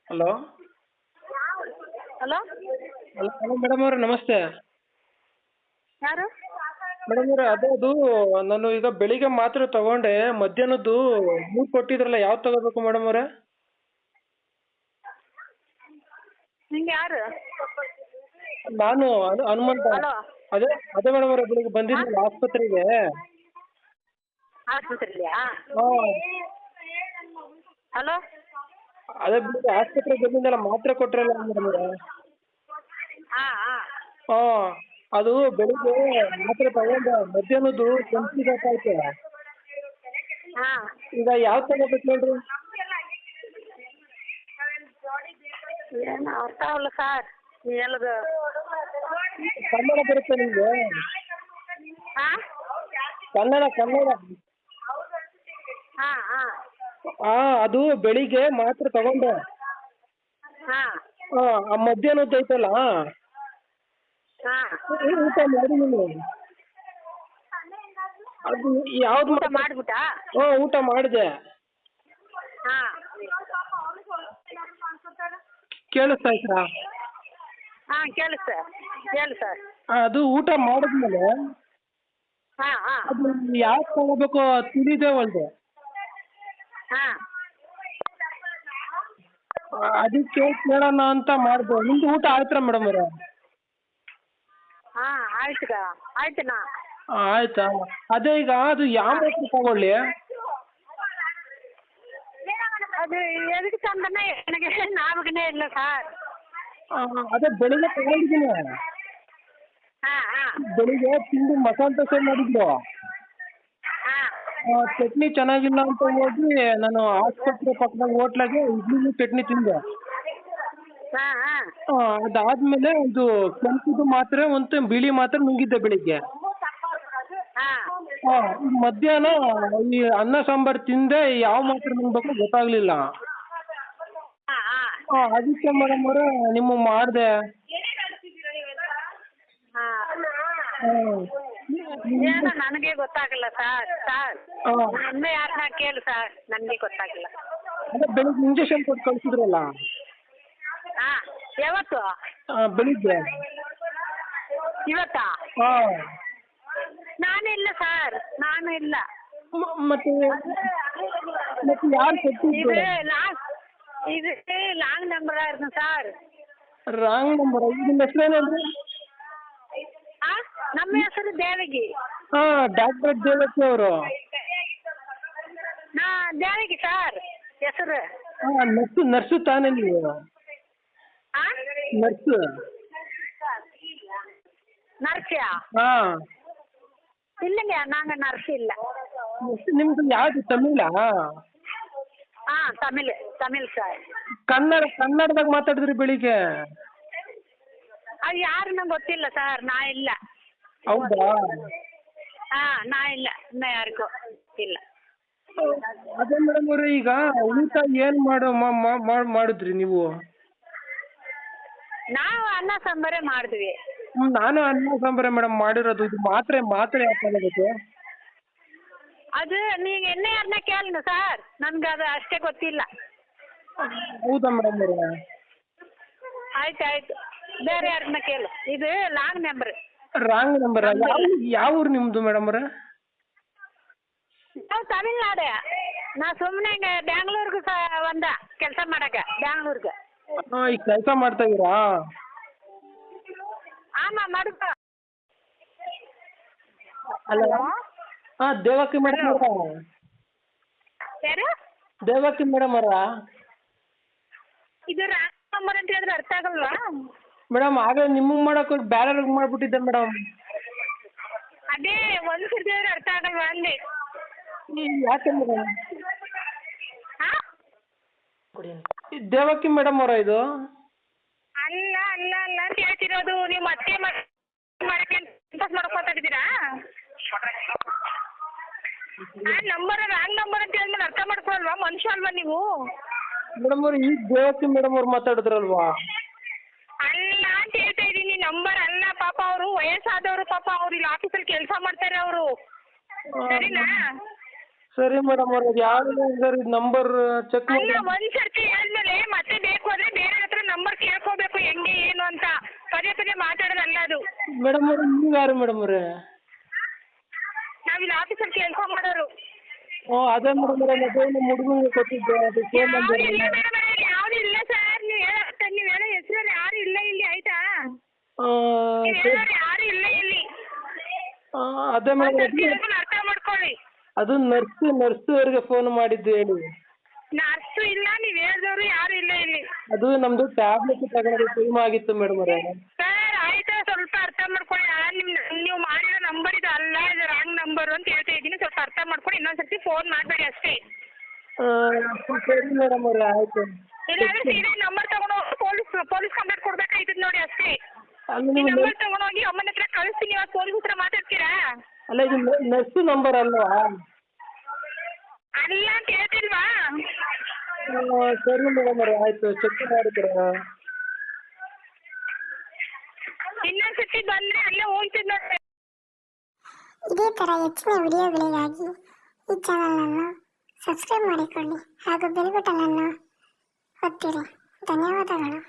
Hello. Hello hello madam ಅವ್ರೆ, ನಮಸ್ತೆ. ಯಾರು? ಮೇಡಮ್ ಅವ್ರೆ, ಅದು ನಾನು ಈಗ ಬೆಳಿಗ್ಗೆ ಮಾತ್ರೆ ತಗೊಂಡೆ, ಮಧ್ಯಾಹ್ನದ್ದು ಮೂರು ಕೊಟ್ಟಿದ್ರಲ್ಲ, ಯಾವ್ದು ತಗೋಬೇಕು ಮೇಡಮ್ ಅವ್ರೆ? ನಿಂಗೆ ಯಾರು? ನಾನು ಹನುಮಂತ. ಹಲೋ ಅದೇ ಅದೇ ಮೇಡಮ್ ಅವ್ರೆ, ಬೆಳಿಗ್ಗೆ ಬಂದಿದ್ನಲ್ಲ ಆಸ್ಪತ್ರೆಗೆ. ಆಸ್ಪತ್ರೆಯಾ? ಹಾಂ. ಹಲೋ ಅದೇ ಬೆಳಿಗ್ಗೆ ಆಸ್ಪತ್ರೆಗೆ ಬಂದಿದ್ದಲ್ಲ, ಮಾತ್ರೆ ಕೊಟ್ರಲ್ಲ ಮೇಡಮ್ ಅವ್ರೆ. ಹಾಂ ಹಾಂ ಹಾಂ, ಅದು ಬೆಳಿಗ್ಗೆ ಮಾತ್ರೆ ತಗೊಂಡೆ, ಮಧ್ಯಾಹ್ನದ್ದು ಸಂಜೆ ಗೊತ್ತಾಯ್ತು. ಹಾಂ ಈಗ ಯಾವ್ದು ತಗೋಬೇಕು ಹೇಳ್ರಿ? ಏನು ಅರ್ಥ ಆಗಲ್ಲ ಸರ್ ಹೇಳೋದು. ಕನ್ನಡ ಬರುತ್ತೆ ನಿಮಗೆ? ಹಾಂ ಕನ್ನಡ. ಹಾಂ ಹಾಂ ಹಾಂ, ಅದು ಬೆಳಿಗ್ಗೆ ಮಾತ್ರೆ ತಗೊಂಡೆ. ಹಾಂ ಹಾಂ, ಆ ಮಧ್ಯಾಹ್ನದ್ದು ಐತಲ್ಲ, ಹಾಂ ಊಟ ಮಾಡಿ ನೀವು ಅದು ಯಾವ್ದು ಊಟ ಮಾಡಿಬಿಟ್ಟಾ? ಹಾಂ, ಊಟ ಮಾಡಿದೆ. ಹಾಂ ಕೇಳಿಸ್ತಾ ಇತ್ತಾ? ಹಾಂ ಹೇಳಿ ಸರ್. ಅದು ಊಟ ಮಾಡಿದ್ಮೇಲೆ ಹಾಂ ಹಾಂ ಅದು ಯಾವ್ದು ತಗೋಬೇಕು ತಿಳಿದೇ ಒಳ್ಳೆ. ಹಾಂ ಅದಕ್ಕೆ ಕೇಳೋಣ ಅಂತ ಮಾಡಿದೆ. ನಿಮ್ದು ಊಟ ಆಯ್ತಾ ಮೇಡಮ್ ಅವರೇ? ಹಾಂ ಆಯ್ತನಾ? ಆಯ್ತಾ? ಅದೇ ಈಗ ಅದು ಯಾವ ಮಾತ್ರೆ ತಗೊಳ್ಳಿ? ಅದು ಎದಕ್ಕೆ ಚಂದನೇ ನನಗೆ ನಾವಿಗನೇ ಇಲ್ಲ ಸರ್. ಅದೇ ಬೆಳಿಗ್ಗೆ ತಗೊಂಡಿದ್ದೀನಿ. ಹಾಂ ಹಾಂ ಬೆಳಿಗ್ಗೆ ತಿಂದು ಮಸಾಲೆ ದೋಸೆ ಮಾಡಿದ್ರು. ಹಾಂ ಚಟ್ನಿ ಚೆನ್ನಾಗಿಲ್ಲ ಅಂತ ಹೋಗಿ ನಾನು ಆಸ್ಪತ್ರೆ ಪಕ್ಕದಾಗ ಹೋಟ್ಲಾಗೆ ಇಡ್ಲಿ ಚಟ್ನಿ ತಿಂದೆ. ಹಾಂ ಹಾಂ ಅದಾದ್ಮೇಲೆ ಇದು ಕೆಂಪುದು ಮಾತ್ರೆ ಒಂದು ಬಿಳಿ ಮಾತ್ರೆ ನುಂಗಿದ್ದೆ ಬೆಳಿಗ್ಗೆ. ಹಾಂ ಮಧ್ಯಾಹ್ನ ಈ ಅನ್ನ ಸಾಂಬಾರು ತಿಂದೆ, ಯಾವ ಮಾತ್ರೆ ನುಂಗ್ಬೇಕು ಗೊತ್ತಾಗ್ಲಿಲ್ಲ. ಹಾಂ ಅದಕ್ಕೆ ಮೇಡಮ್ ಅವರೇ ನಿಮಗೆ ಮಾಡಿದೆ. ಏನೋ ನನಗೆ ಗೊತ್ತಾಗಲ್ಲ ಸರ್. ಇನ್ನೂ ಯಾರನ್ನ ಕೇಳು ಸರ್, ನನಗೆ ಗೊತ್ತಾಗಲ್ಲ. ಅದೇ ಬೆಳಿಗ್ಗೆ ಇಂಜೆಕ್ಷನ್ ಕೊಟ್ಟು ಕಳಿಸಿದ್ರಲ್ಲ. ಹಾಂ ಯಾವತ್ತು? ಬೆಳಿಗ್ಗೆ. ಇವತ್ತಾ? ಹಾಂ. ನಾನಿಲ್ಲ ಸರ್, ನಾನು ಇಲ್ಲ. ಮತ್ತೆ ಯಾರು ಕೊಟ್ಟಿದ್ದು? ಇದು ಲಾಂಗ್ ನಂಬರ್ ಆയിരുന്നു ಸರ್. Wrong number. ನಿಮ್ಮ ಹೆಸರೇನಂದ್ರೆ? ಹಾಂ ನಮ್ಮ ಹೆಸರು ದೇವಗಿ. ಹಾಂ, ಡಾಕ್ಟರ್ ದೇವಕಿ ಅವರು. ದೇವಗಿ ಸರ್ ಹೆಸರು. ಹಾಂ, ನರ್ಸು ತಾನೇ ನೀವು? ಹಾಂ ನರ್ಸು. ನರ್ಸ್ಯಾ? ಹಾಂ. இல்லைங்க, நாங்கள் நர்ஸ் இல்லை. ನಿಮ್ದು ಯಾವುದು ತಮಿಳಾ? ಹಾಂ ತಮಿಳ್ ಸರ್. ಕನ್ನಡದಾಗ ಮಾತಾಡಿದ್ರಿ ಬೆಳಿಗ್ಗೆ. ಅದು ಯಾರು ನಂಗೆ ಗೊತ್ತಿಲ್ಲ ಸರ್, ನಾ ಇಲ್ಲ. ಹೌದಾ? ಹಾಂ ನಾ ಇಲ್ಲ, ಇನ್ನು ಯಾರಿಗೂ ಇಲ್ಲ. ಅದೇ ಮೇಡಮ್ ಅವ್ರೆ, ಈಗ ಊಟ ಏನು ಮಾಡಿದ್ರಿ ನೀವು? ನಾವು ಅನ್ನ ಸಾಂಬಾರೇ ಮಾಡಿದ್ವಿ. ನಾನು ಅನ್ನ ಸಾಂಬಾರೇ ಮೇಡಮ್ ಮಾಡಿರೋದು. ಇದು ಮಾತ್ರೆ ಯಾಕೆ ಆಗುತ್ತೆ? ಅದು ನೀವು ಎಣ್ಣೆ ಯಾರನ್ನ ಕೇಳೋಣ ಸರ್, ನನ್ಗೆ ಅದು ಅಷ್ಟೇ ಗೊತ್ತಿಲ್ಲ. ಹೌದಾ ಮೇಡಮ್ ಅವರೇ? ಆಯ್ತು ಬೇರೆ ಯಾರನ್ನ ಕೇಳು. ಇದು ಲಾಂಗ್ ನಂಬರ್. Wrong number. ಯಾವ ಊರು ನಿಮ್ಮದು ಮೇಡಮ್ ಅವರೇ? ನಾವು ತಮಿಳ್ನಾಡೆ. ನಾ ಸುಮ್ಮನೆ ಹಿಂಗೆ ಬ್ಯಾಂಗ್ಳೂರ್ಗೆ ಒಂದ ಕೆಲಸ ಮಾಡಕ್ಕೆ ಬ್ಯಾಂಗ್ಳೂರ್ಗೆ. ಈಗ ಕೆಲಸ ಮಾಡ್ತಾ ಇದ್ದೀರಾ? ಆಮ ಮಾಡುತ್ತ. ಹಲೋ. ಹಾಂ, ದೇವಕಿ ಮೇಡಮ್ ಅವರಾ? ಯಾರು? ದೇವಕಿ ಮೇಡಮ್ ಅವರಾ? ಇದು ರಾಂಗ್ ನಂಬರ್ ಅಂತ ಹೇಳಿದ್ರೆ ಅರ್ಥ ಆಗಲ್ವಾ? ಮೇಡಮ್ ಆಗಲೇ ನಿಮಗೆ ಮಾಡೋಕೆ ಬೇರೆಯವ್ರಿಗೆ ಮಾಡಿಬಿಟ್ಟಿದ್ದೆ ಮೇಡಮ್. ಅದೇ ಒಂದು ಸರ್ತಿ ಹೇಳಿದ್ರೆ ಅರ್ಥ ಆಗಲ್ವಾ ಅಲ್ಲಿ? ಯಾಕೆ ಮೇಡಮ್? ಹಾಂ ದೇವಕಿ ಮೇಡಮ್ ಅವರಾ ಇದು? ಅಲ್ಲ ಅಂತ ಹೇಳ್ತಿರೋದು. ನೀವು ಮತ್ತೆ ಮಾಡಕ್ಕೆ ಮಾಡ್ಕೊತಾ ಇದ್ದೀರಾ? ನಂಬರ್ ರಾಂಗ್ ನಂಬರ್ ಅಂತ ಹೇಳಿದ್ಮೇಲೆ ಅರ್ಥ ಮಾಡ್ಕೊಳಲ್ವಾ? ಮನುಷ್ಯ ಅಲ್ವಾ ನೀವು? ಮೇಡಮ್ ಅವ್ರು ಈಗ ದೇವಕಿ ಮೇಡಮ್ ಅವ್ರು ಮಾತಾಡಿದ್ರಲ್ವಾ? ಅಲ್ಲ ಅಂತ ಹೇಳ್ತಾ ಇದ್ದೀನಿ, ನಂಬರ್ ಅಲ್ಲ. ಪಾಪ ಅವರು ವಯಸ್ಸಾದವರು, ಪಾಪ ಅವ್ರು ಇಲ್ಲಿ ಆಫೀಸಲ್ಲಿ ಕೆಲಸ ಮಾಡ್ತಾರೆ ಅವರು. ಸರಿನಾ? ಸರಿ ಮೇಡಮ್ ಅವ್ರೆ, ಯಾರು ನಂಬರ್ ಚೆಕ್ ಮಾಡಿ. ಅಲ್ಲ, ಒಂದು ಸರ್ತಿ ಹೇಳಿದ್ಮೇಲೆ ಮತ್ತೆ ಬೇಕು ಅದು. ಮೇಡಮ್ ಅವ್ರೆ ನೀವು ಯಾರು ಮೇಡಮ್ ಅವ್ರೆ? ನಾವಿಲ್ಲಿ ಆಫೀಸಲ್ಲಿ ಕೆಲಸ ಮಾಡೋರು. ಹ್ಞೂ ಅದೇ ಮೇಡಮ್ ಅವ್ರೆ ಮತ್ತೆ ನಮ್ಮ ಹುಡುಗನಿಗೆ ಕೊಟ್ಟಿದ್ದೆ ಅದು ಫೋನ್ ನಂಬರ್ ಯಾವ್ದು ಇಲ್ಲ ಮೇಡಮ್ ಯಾವ್ದು ಇಲ್ಲ ಸರ್. ನೀವು ಹೇಳೋ ಹೆಸರಲ್ಲಿ ಯಾರು ಇಲ್ಲ ಇಲ್ಲಿ ಆಯ್ತಾ? ನೀವು ಹೇಳೋರು ಯಾರು ಇಲ್ಲ ಇಲ್ಲಿ. ಅದೇ ಮೇಡಮ್ ಅರ್ಥ ಮಾಡ್ಕೊಳ್ಳಿ. ಅದು ನರ್ಸ್ ಅವರಿಗೆ ಫೋನ್ ಮಾಡಿದ್ದು ಹೇಳಿ. ನರ್ಸು ಇಲ್ಲ, ನೀವು ಹೇಳಿದವರು ಯಾರು ಇಲ್ಲ ಇಲ್ಲಿ. ಅದು ನಮ್ದು ಟ್ಯಾಬ್ಲೆಟ್ ತಗೊಳ್ಳೋದು ಟೈಮ್ ಆಗಿತ್ತು ಮೇಡಮ್ ಅವರೇ. ಸರ್ ಆಯ್ತಾ, ಸ್ವಲ್ಪ ಅರ್ಥ ಮಾಡ್ಕೊಳ್ಳಿ. ನೀವು ಮಾಡಿರೋ ನಂಬರ್ ಇದು ಅಲ್ಲ, ಇದು ರಾಂಗ್ ನಂಬರ್ ಅಂತ ಹೇಳ್ತಾ ಇದ್ದೀನಿ. ಸ್ವಲ್ಪ ಅರ್ಥ ಮಾಡ್ಕೊಂಡು ಇನ್ನೊಂದ್ಸರ್ತಿ ಫೋನ್ ಮಾಡಬೇಡಿ ಅಷ್ಟೇ. ಸರಿ ಮೇಡಮ್ ಅವರೇ ಆಯ್ತು. ಇಲ್ಲಾಂದ್ರೆ ಸೀದಾ ನಂಬರ್ ತಗೊಂಡು ಪೊಲೀಸ್ ಕಂಪ್ಲೇಂಟ್ ಕೊಡ್ಬೇಕಾಯ್ತದ ನೋಡಿ ಅಷ್ಟೇ. ಅಲ್ಲಿ ಈ ನೀವು ನಂಬರ್ ತಗೊಂಡೋಗಿ ಅಮ್ಮನ ಹತ್ರ ಕಳಿಸ್ತೀನಿ, ಇವಾಗ ಪೊಲೀಸ್ ಹತ್ರ ಮಾತಾಡ್ತೀರಾ? ಅಲ್ಲ ಇದು ನರ್ಸ್ ನಂಬರ್ ಅಲ್ವಾ? ಅಲ್ಲ ಅಂತ ಹೇಳ್ತಿಲ್ವಾ? ಸರಿ ಮೇಡಮ್ ಅವರೇ ಆಯ್ತು, ಚೆಕ್ ಮಾಡಿದ್ರೆ ಇನ್ನೊಂದ್ಸತಿ ಬಂದ್ರೆ ಅಲ್ಲೇ ಹೋಗ್ತಿದ್ ನೋಡಿ. ಇದೇ ಥರ ಹೆಚ್ಚಿನ ವಿಡಿಯೋಗಳಿಗಾಗಿ ಈ ಚಾನಲನ್ನು ಸಬ್ಸ್ಕ್ರೈಬ್ ಮಾಡಿಕೊಳ್ಳಿ ಹಾಗೂ ಬೆಲ್ ಬಟನನ್ನು ಒತ್ತಿರಿ. ಧನ್ಯವಾದಗಳು.